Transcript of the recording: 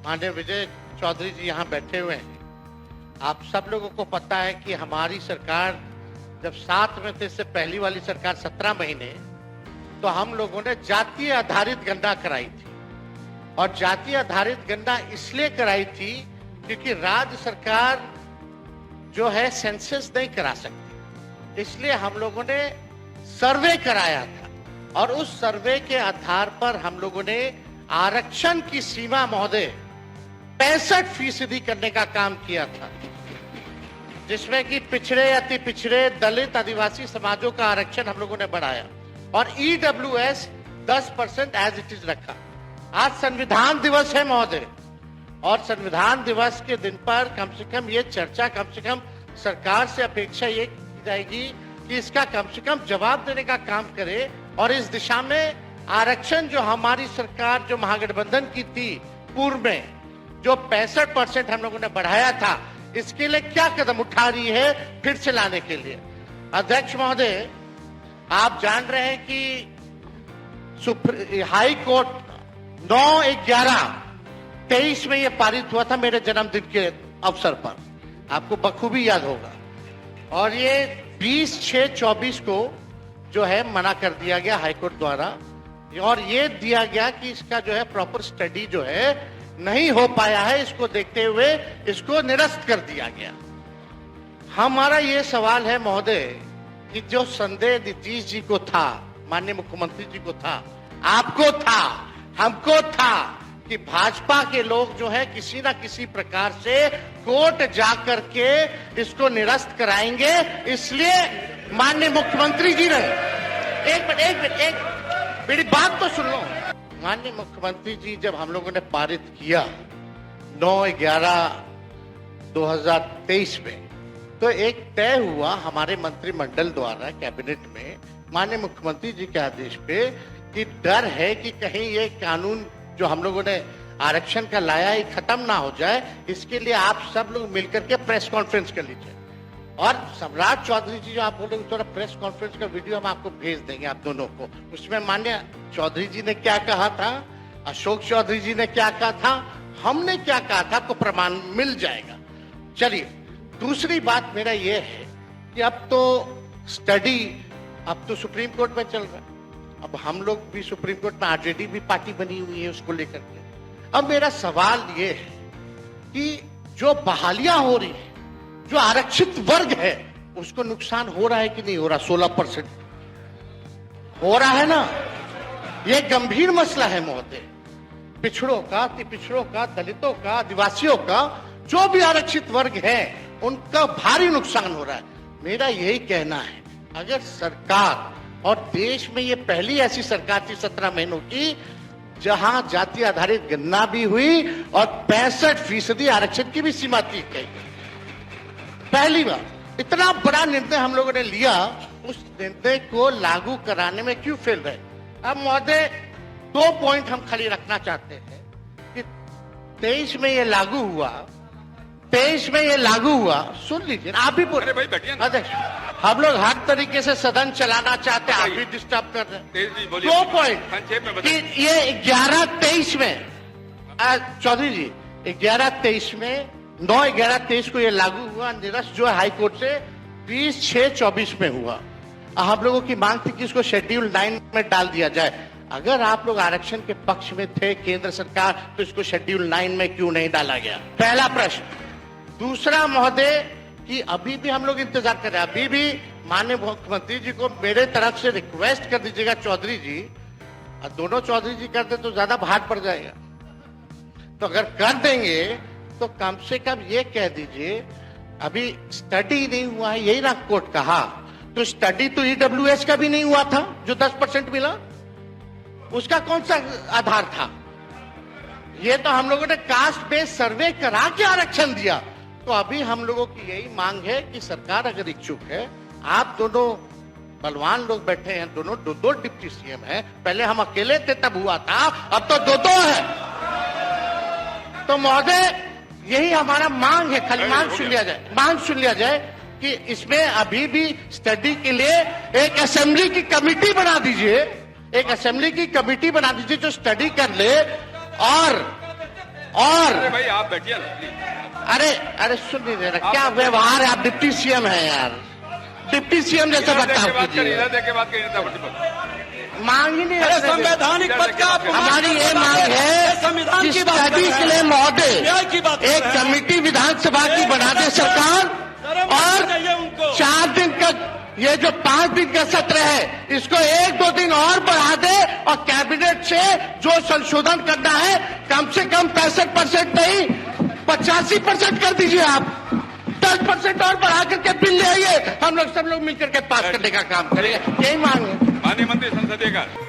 माननीय विजय चौधरी जी यहाँ बैठे हुए हैं। आप सब लोगों को पता है कि हमारी सरकार जब 7 में थे, इससे पहली वाली सरकार 17 महीने, तो हम लोगों ने जातीय आधारित गणना कराई थी। और जातीय आधारित गणना इसलिए कराई थी क्योंकि राज्य सरकार जो है सेंसस नहीं करा सकती, इसलिए हम लोगों ने सर्वे कराया था। और उस सर्वे के आधार पर हम लोगों ने आरक्षण की सीमा महोदय 65% करने का काम किया था, जिसमें कि पिछड़े, अति पिछड़े, दलित, आदिवासी समाजों का आरक्षण हम लोगों ने बढ़ाया और ईडब्ल्यूएस 10% एज इट इज रखा। आज संविधान दिवस है महोदय, और संविधान दिवस के दिन पर कम से कम ये चर्चा, कम से कम सरकार से अपेक्षा ये की जाएगी कि इसका कम से कम जवाब देने का काम करे और इस दिशा में आरक्षण जो हमारी सरकार जो महागठबंधन की थी पूर्व में, जो 65% हम लोगों ने बढ़ाया था, इसके लिए क्या कदम उठा रही है फिर से लाने के लिए। अध्यक्ष महोदय, आप जान रहे हैं कि हाई कोर्ट 9/11/23 में यह पारित हुआ था मेरे जन्मदिन के अवसर पर, आपको बखूबी याद होगा। और ये 20/6/24 को जो है मना कर दिया गया हाईकोर्ट द्वारा, और ये दिया गया कि इसका जो है प्रॉपर स्टडी जो है नहीं हो पाया है, इसको देखते हुए इसको निरस्त कर दिया गया। हमारा ये सवाल है महोदय कि जो संदेह नीतीश जी को था, माननीय मुख्यमंत्री जी को था, आपको था, हमको था कि भाजपा के लोग जो है किसी ना किसी प्रकार से कोर्ट जाकर के इसको निरस्त कराएंगे, इसलिए माननीय मुख्यमंत्री जी ने एक मिनट मेरी बात तो सुन लो। माननीय मुख्यमंत्री जी जब हम लोगों ने पारित किया 9/11/2023 में, तो एक तय हुआ हमारे मंत्रिमंडल द्वारा कैबिनेट में माननीय मुख्यमंत्री जी के आदेश पे कि डर है कि कहीं ये कानून जो हम लोगों ने आरक्षण का लाया है खत्म ना हो जाए, इसके लिए आप सब लोग मिलकर के प्रेस कॉन्फ्रेंस कर लीजिए। और सम्राट चौधरी जी जो आप बोले थोड़ा प्रेस कॉन्फ्रेंस का वीडियो हम आपको भेज देंगे आप दोनों को। उसमें माननीय चौधरी जी ने क्या कहा था, अशोक चौधरी जी ने क्या कहा था, हमने क्या कहा था, आपको प्रमाण मिल जाएगा। चलिए, दूसरी बात मेरा ये है कि अब तो स्टडी अब तो सुप्रीम कोर्ट में चल रहा है, अब हम लोग भी सुप्रीम कोर्ट में आरजेडी भी पार्टी बनी हुई है उसको लेकर के। अब मेरा सवाल ये है कि जो बहालियां हो रही है, जो आरक्षित वर्ग है, उसको नुकसान हो रहा है कि नहीं हो रहा? 16% हो रहा है ना। यह गंभीर मसला है महोदय। पिछड़ों का, अति पिछड़ों का, दलितों का, आदिवासियों का, जो भी आरक्षित वर्ग है, उनका भारी नुकसान हो रहा है। मेरा यही कहना है, अगर सरकार, और देश में ये पहली ऐसी सरकार थी 17 महीनों की जहां जाति आधारित गणना भी हुई और 65% आरक्षण की भी सीमा थी गई। पहली बार इतना बड़ा निर्णय हम लोगों ने लिया, उस निर्णय को लागू कराने में क्यों फेल रहे? अब महोदय 2 पॉइंट हम खाली रखना चाहते हैं कि 23 में ये लागू हुआ, 23 में ये लागू हुआ, सुन लीजिए आप भी बोले अध्यक्ष, हम लोग हर तरीके से सदन चलाना चाहते हैं, आप भी डिस्टर्ब कर रहे हैं। 2 पॉइंट कि ये 11/23 में, चौधरी जी 11/23 में 9/11/23 को ये लागू हुआ, निरस्त जो है हाईकोर्ट से 20/6/24 में हुआ। हम लोगों की मांग थी कि इसको शेड्यूल 9 में डाल दिया जाए। अगर आप लोग आरक्षण के पक्ष में थे केंद्र सरकार, तो इसको शेड्यूल 9 में क्यों नहीं डाला गया? पहला प्रश्न। दूसरा महोदय कि अभी भी हम लोग इंतजार कर रहे हैं, अभी भी माननीय मुख्यमंत्री जी को मेरे तरफ से रिक्वेस्ट कर दीजिएगा चौधरी जी, और दोनों चौधरी जी कर दे तो ज्यादा भार पड़ जाएगा। तो अगर कर देंगे तो कम से कम ये कह दीजिए अभी स्टडी नहीं हुआ है, यही ना कोर्ट कहा, तो स्टडी तो ईडब्ल्यूएस का भी नहीं हुआ था जो 10% मिला, उसका कौन सा आधार था? ये तो हम लोगों ने कास्ट बेस्ड सर्वे करा के आरक्षण दिया। तो अभी हम लोगों की यही मांग है कि सरकार अगर इच्छुक है, आप दोनों बलवान लोग बैठे हैं, दोनों 2 डिप्टी सीएम हैं, पहले हम अकेले थे तब हुआ था, अब तो 2 है। तो महोदय यही हमारा मांग है, खाली मांग सुन लिया जाए कि इसमें अभी भी स्टडी के लिए एक असेंबली की कमेटी बना दीजिए, जो स्टडी कर ले और और अरे भाई आप बैठिए ना प्लीज। अरे अरे सुन नहीं दे रहा, क्या व्यवहार है, आप डिप्टी सीएम है यार, डिप्टी सीएम जैसा बर्ताव कीजिए। इधर देख के बात करिए नेता प्रतिपक्ष। मांग ही नहीं अरे रखने देते। संवैधानिक पद का अपमान हमारी ये मांग है संविधान कि की बात कर स्टडी रहे के हैं। लिए महोदय न्याय की बात कर एक रहे हैं। कमेटी विधानसभा की बना दे सरकार, शर्म आनी और चाहिए उनको। 4 दिन का ये जो 5 दिन का सत्र है इसको 1-2 दिन और बढ़ा दे, और कैबिनेट से जो संशोधन करना है कम से कम 65% नहीं 85% कर दीजिए आप। 10% और बढ़ा करके बिल ले आइए, हम लोग सब लोग मिलकर के पास करने का काम करेंगे, यही मांग है। माननीय मंत्री संसदीय कार्य